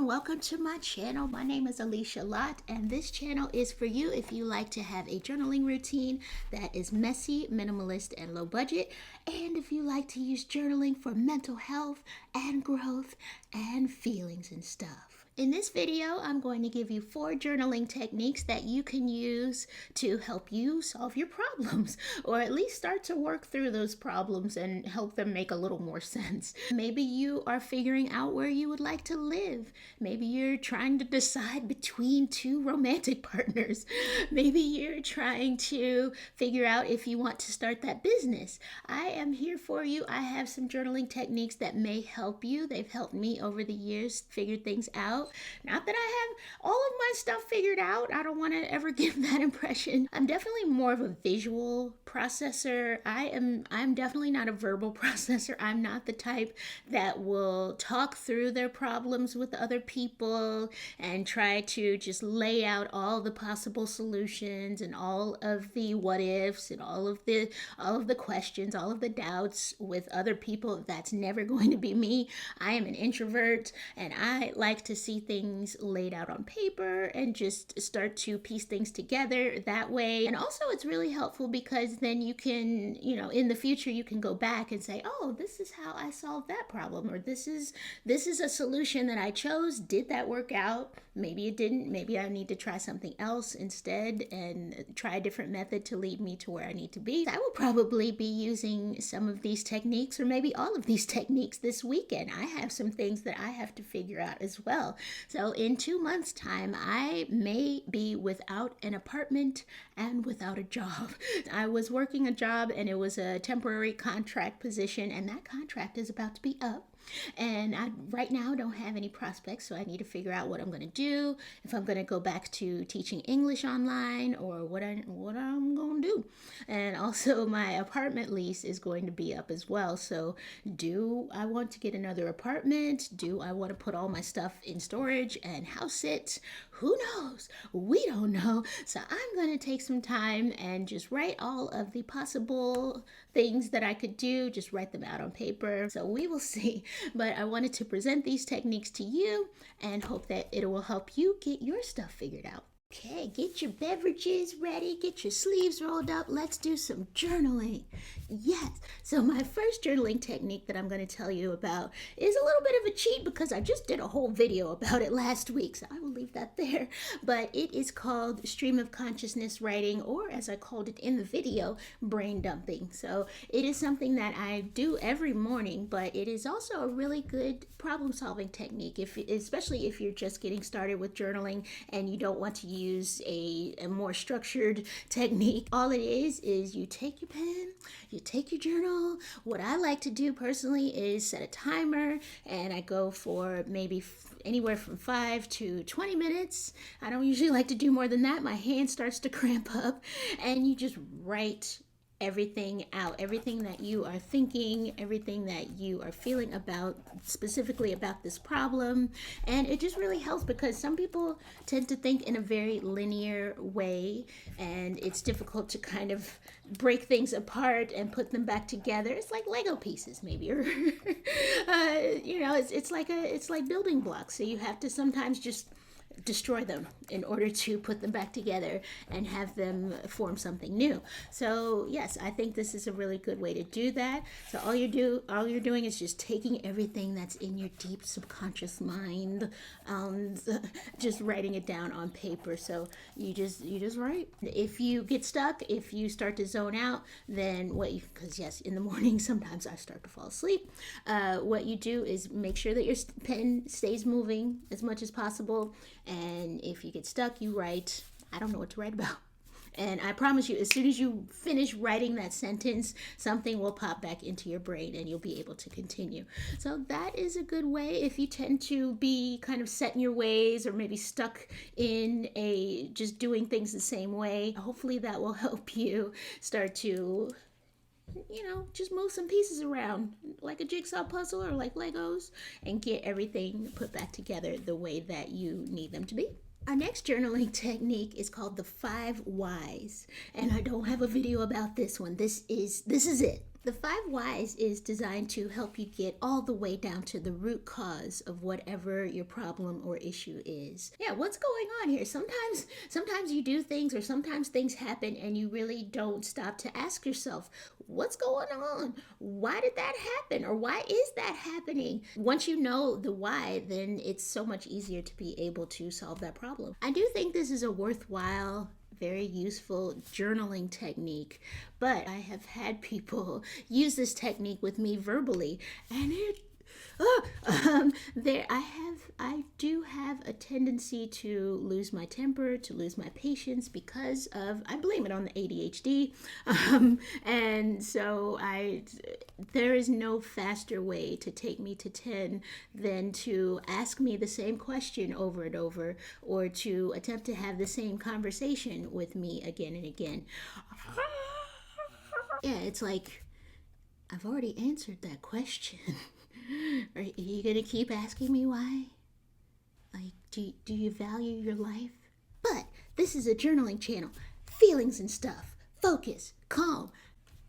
and welcome to my channel. My name is Alicia Lott, and this channel is for you if you like to have a journaling routine that is messy, minimalist, and low budget, and if you like to use journaling for mental health and growth and feelings and stuff. In this video, I'm going to give you 4 journaling techniques that you can use to help you solve your problems, or at least start to work through those problems and help them make a little more sense. Maybe you are figuring out where you would like to live. Maybe you're trying to decide between 2 romantic partners. Maybe you're trying to figure out if you want to start that business. I am here for you. I have some journaling techniques that may help you. They've helped me over the years figure things out. Not that I have all of my stuff figured out. I don't want to ever give that impression. I'm definitely more of a visual processor. I'm definitely not a verbal processor. I'm not the type that will talk through their problems with other people and try to just lay out all the possible solutions and all of the what ifs and all of the questions, all of the doubts with other people. That's never going to be me. I am an introvert, and I like to see things laid out on paper and just start to piece things together that way. And also it's really helpful because then you can, in the future you can go back and say, oh, this is how I solved that problem, or this is a solution that I chose. Did that work out? Maybe it didn't. Maybe I need to try something else instead and try a different method to lead me to where I need to be. I will probably be using some of these techniques, or maybe all of these techniques, this weekend. I have some things that I have to figure out as well. So in 2 months' time, I may be without an apartment and without a job. I was working a job and it was a temporary contract position, and that contract is about to be up. And I right now don't have any prospects, so I need to figure out what I'm going to do, if I'm going to go back to teaching English online, or what I'm going to do. And also my apartment lease is going to be up as well. So do I want to get another apartment? Do I want to put all my stuff in storage and house it? Who knows? We don't know. So I'm going to take some time and just write all of the possible things that I could do, just write them out on paper. So we will see. But I wanted to present these techniques to you and hope that it will help you get your stuff figured out. Okay, get your beverages ready, get your sleeves rolled up. Let's do some journaling. Yes, so my first journaling technique that I'm going to tell you about is a little bit of a cheat because I just did a whole video about it last week, so I will leave that there. But it is called stream of consciousness writing, or as I called it in the video, brain dumping. So it is something that I do every morning, but it is also a really good problem solving technique, especially if you're just getting started with journaling and you don't want to use a more structured technique. All it is you take your pen, you take your journal. What I like to do personally is set a timer, and I go for maybe anywhere from 5 to 20 minutes. I don't usually like to do more than that. My hand starts to cramp up, and you just write everything out, everything that you are thinking, everything that you are feeling about, specifically about this problem. And it just really helps because some people tend to think in a very linear way, and it's difficult to kind of break things apart and put them back together. It's like Lego pieces, maybe, or it's like building blocks. So you have to sometimes just destroy them in order to put them back together and have them form something new. So yes, I think this is a really good way to do that. So all you're doing is just taking everything that's in your deep subconscious mind, just writing it down on paper. So you just write. If you get stuck, if you start to zone out, then because yes, in the morning sometimes I start to fall asleep. What you do is make sure that your pen stays moving as much as possible. And if you get stuck, you write, I don't know what to write about. And I promise you, as soon as you finish writing that sentence, something will pop back into your brain and you'll be able to continue. So that is a good way if you tend to be kind of set in your ways, or maybe stuck in just doing things the same way. Hopefully that will help you start to just move some pieces around like a jigsaw puzzle or like Legos and get everything put back together the way that you need them to be. Our next journaling technique is called the 5 whys, and I don't have a video about this one. This is it. The 5 whys is designed to help you get all the way down to the root cause of whatever your problem or issue is. Yeah, what's going on here? Sometimes you do things, or sometimes things happen and you really don't stop to ask yourself, what's going on? Why did that happen? Or why is that happening? Once you know the why, then it's so much easier to be able to solve that problem. I do think this is a worthwhile, very useful journaling technique, but I have had people use this technique with me verbally, and I do have a tendency to lose my temper, to lose my patience because of, I blame it on the ADHD, and so there is no faster way to take me to 10 than to ask me the same question over and over, or to attempt to have the same conversation with me again and again. Yeah, it's like, I've already answered that question. Are you gonna keep asking me why? Like, do you value your life? But this is a journaling channel. Feelings and stuff. Focus. Calm.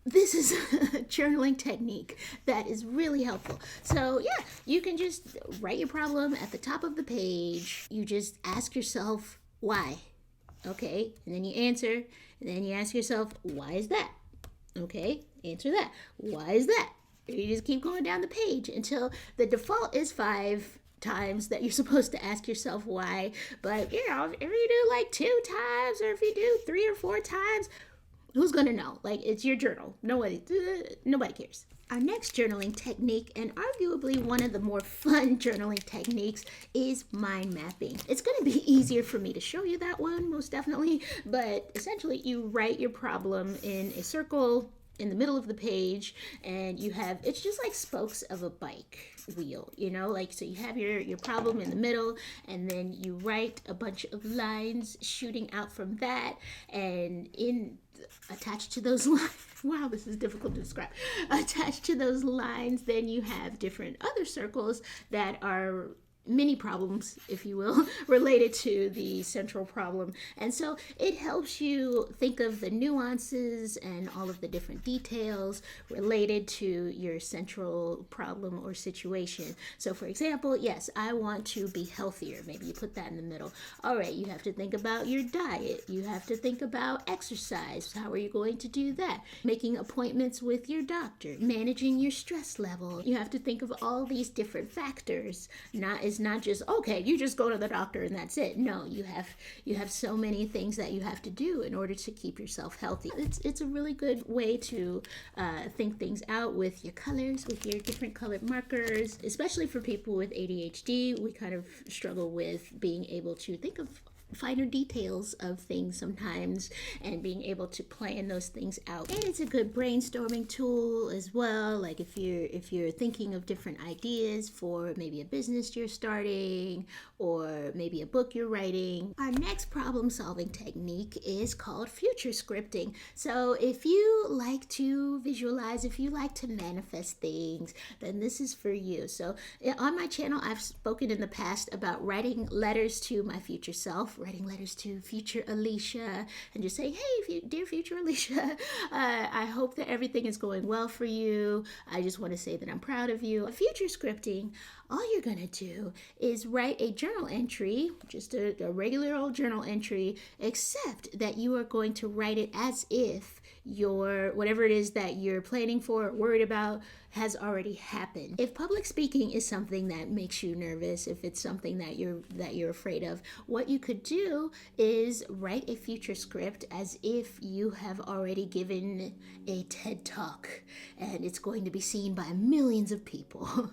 This is a journaling technique that is really helpful. So yeah, you can just write your problem at the top of the page. You just ask yourself why. Okay? And then you answer. And then you ask yourself, why is that? Okay? Answer that. Why is that? You just keep going down the page until the default is 5 times that you're supposed to ask yourself why. But if you do like 2 times, or if you do 3 or 4 times, who's gonna know? Like, it's your journal. Nobody cares. Our next journaling technique, and arguably one of the more fun journaling techniques, is mind mapping. It's going to be easier for me to show you that one, most definitely, but essentially you write your problem in a circle in the middle of the page, and it's just like spokes of a bike wheel, like, so you have your problem in the middle, and then you write a bunch of lines shooting out from that, and attached to those lines, wow, this is difficult to describe. Attached to those lines, then you have different other circles that are mini problems, if you will, related to the central problem. And so it helps you think of the nuances and all of the different details related to your central problem or situation. So for example, yes, I want to be healthier. Maybe you put that in the middle. All right, you have to think about your diet. You have to think about exercise. How are you going to do that? Making appointments with your doctor, managing your stress level. You have to think of all these different factors. It's not just, okay, you just go to the doctor and that's it. No, you have so many things that you have to do in order to keep yourself healthy. It's a really good way to think things out with your colors, with your different colored markers. Especially for people with ADHD, we kind of struggle with being able to think of finer details of things sometimes, and being able to plan those things out. And it's a good brainstorming tool as well, like if you're thinking of different ideas for maybe a business you're starting, or maybe a book you're writing. Our next problem solving technique is called future scripting. So if you like to visualize, if you like to manifest things, then this is for you. So on my channel, I've spoken in the past about writing letters to my future self, writing letters to future Alicia, and just saying, hey, dear future Alicia, I hope that everything is going well for you. I just want to say that I'm proud of you. Future scripting, all you're going to do is write a journal entry, just a regular old journal entry, except that you are going to write it as if whatever it is that you're planning for or worried about has already happened. If public speaking is something that makes you nervous, if it's something that you're afraid of, what you could do is write a future script as if you have already given a TED Talk and it's going to be seen by millions of people.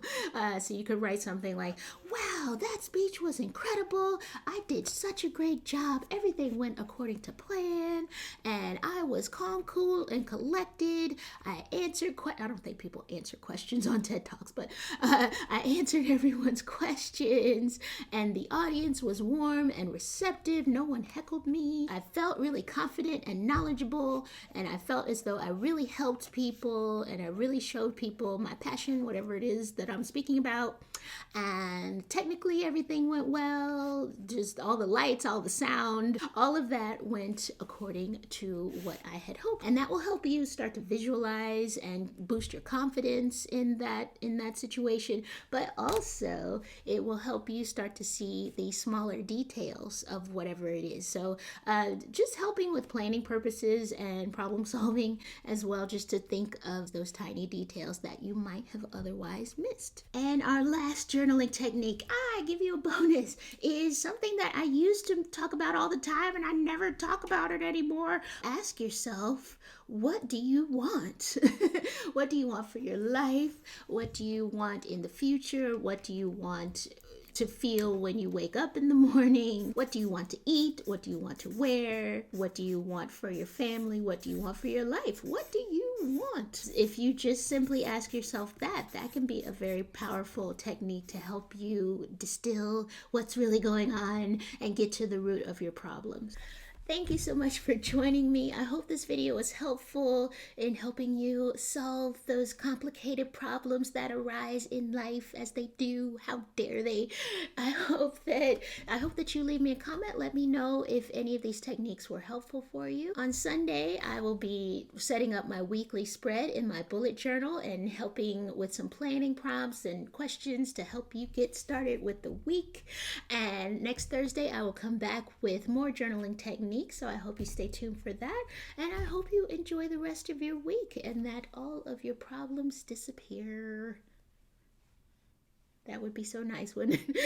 So you could write something like, wow, that speech was incredible. I did such a great job. Everything went according to plan, and I was calm, cool, and collected. I answered I don't think people answer questions on TED Talks, but I answered everyone's questions, and the audience was warm and receptive. No one heckled me. I felt really confident and knowledgeable, and I felt as though I really helped people, and I really showed people my passion, whatever it is that I'm speaking about. And technically everything went well, just all the lights, all the sound, all of that went according to what I had hoped. And that will help you start to visualize and boost your confidence in that situation, but also it will help you start to see the smaller details of whatever it is. So just helping with planning purposes and problem solving as well, just to think of those tiny details that you might have otherwise missed. And our last journaling technique, I give you a bonus, is something that I used to talk about all the time and I never talk about it anymore. Ask yourself, what do you want? What do you want for your life? What do you want in the future? What do you want to feel when you wake up in the morning? What do you want to eat? What do you want to wear? What do you want for your family? What do you want for your life? What do you want? If you just simply ask yourself that, that can be a very powerful technique to help you distill what's really going on and get to the root of your problems. Thank you so much for joining me. I hope this video was helpful in helping you solve those complicated problems that arise in life, as they do. How dare they? I hope that you leave me a comment. Let me know if any of these techniques were helpful for you. On Sunday, I will be setting up my weekly spread in my bullet journal and helping with some planning prompts and questions to help you get started with the week. And next Thursday, I will come back with more journaling techniques. So I hope you stay tuned for that. And I hope you enjoy the rest of your week and that all of your problems disappear. That would be so nice, wouldn't it?